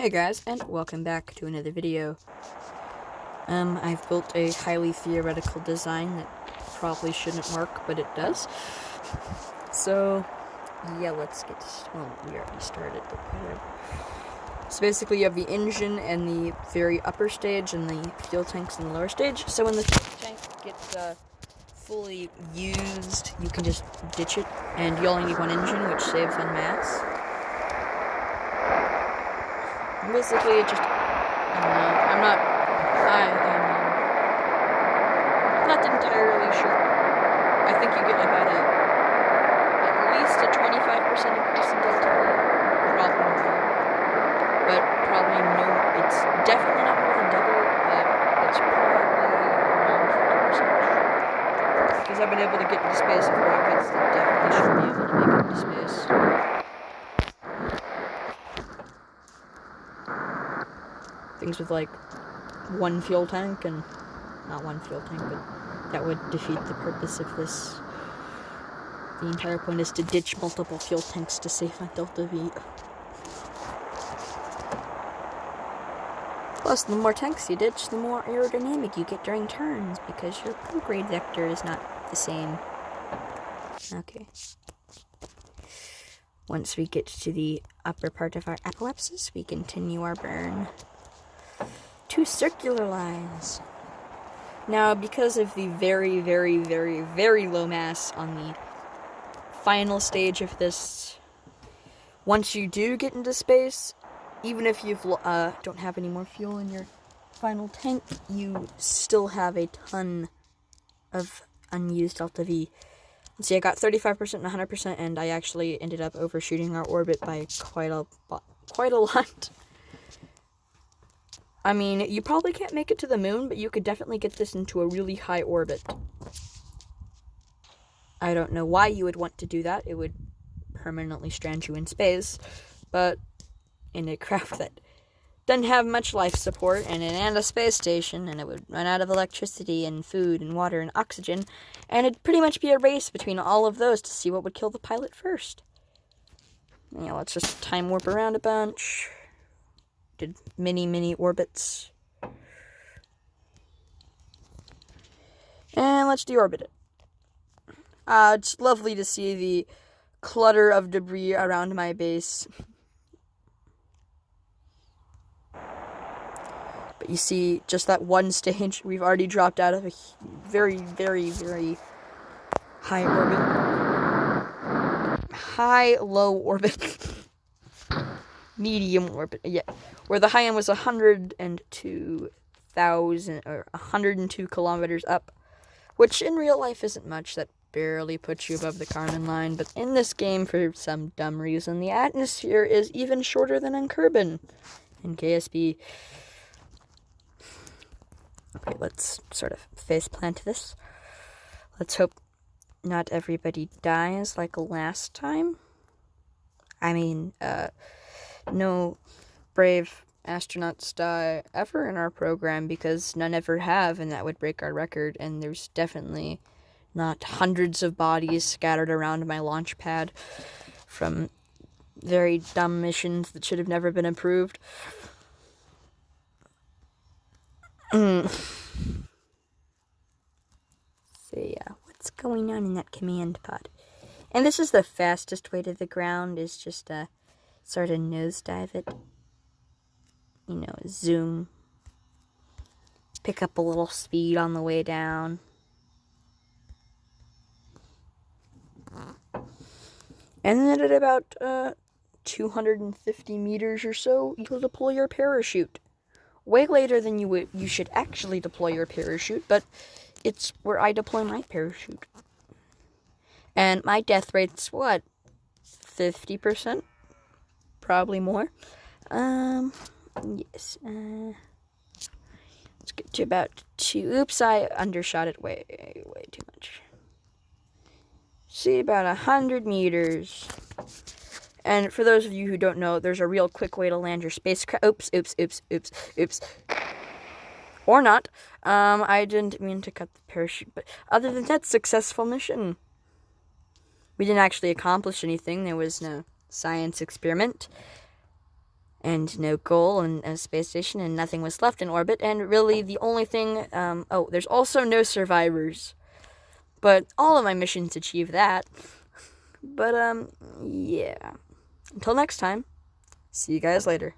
Hey guys, and welcome back to another video. I've built a highly theoretical design that probably shouldn't work, but it does. So, yeah, let's get well, we already started, but whatever. So basically you have the engine and the very upper stage and the fuel tanks in the lower stage. So when the fuel tank gets fully used, you can just ditch it, and you only need one engine, which saves on mass. Basically, it just, I don't know, I'm not entirely sure. I think you get about at least a 25% increase in delta V, probably more. But probably no, it's definitely not more than double, but it's probably around 50%. Because I've been able to get into space with rockets that definitely should be able to make it into space. Things with like one fuel tank, and not one fuel tank, but that would defeat the purpose of this. The entire point is to ditch multiple fuel tanks to save on delta V. Plus, the more tanks you ditch, the more aerodynamic you get during turns, because your prograde vector is not the same. Okay. Once we get to the upper part of our apoapsis, we continue our burn. 2 circular lines. Now, because of the very, very, very, very low mass on the final stage of this, once you do get into space, even if you don't have any more fuel in your final tank, you still have a ton of unused delta V. Let's see, I got 35% and 100%, and I actually ended up overshooting our orbit by quite a lot. I mean, you probably can't make it to the moon, but you could definitely get this into a really high orbit. I don't know why you would want to do that. It would permanently strand you in space, but in a craft that doesn't have much life support, and a space station, and it would run out of electricity and food and water and oxygen, and it'd pretty much be a race between all of those to see what would kill the pilot first. Yeah, let's just time warp around a bunch. Did mini orbits. And let's deorbit it. It's lovely to see the clutter of debris around my base. But you see, just that one stage, we've already dropped out of a very, very, very high orbit. High-low orbit. Medium orbit, yeah. Where the high end was 102 kilometers up. Which in real life isn't much. That barely puts you above the Kármán line. But in this game, for some dumb reason, the atmosphere is even shorter than in Kerbin. In KSP. Okay, let's sort of faceplant this. Let's hope not everybody dies like last time. I mean, no brave astronauts die ever in our program, because none ever have, and that would break our record, and there's definitely not hundreds of bodies scattered around my launch pad from very dumb missions that should have never been approved. So yeah, what's going on in that command pod? And this is the fastest way to the ground, is just sort of nosedive it. You know, zoom. Pick up a little speed on the way down. And then at about 250 meters or so, you'll deploy your parachute. Way later than you should actually deploy your parachute, but it's where I deploy my parachute. And my death rate's what? 50%? Probably more. Yes. Let's get to about 2. Oops, I undershot it way too much. See, about 100 meters. And for those of you who don't know, there's a real quick way to land your spacecraft. Oops. Or not. I didn't mean to cut the parachute, but other than that, successful mission. We didn't actually accomplish anything. There was no science experiment. and no goal and a space station, and nothing was left in orbit. And really, the only thing, there's also no survivors, but all of my missions achieve that. But yeah. Until next time, see you guys later.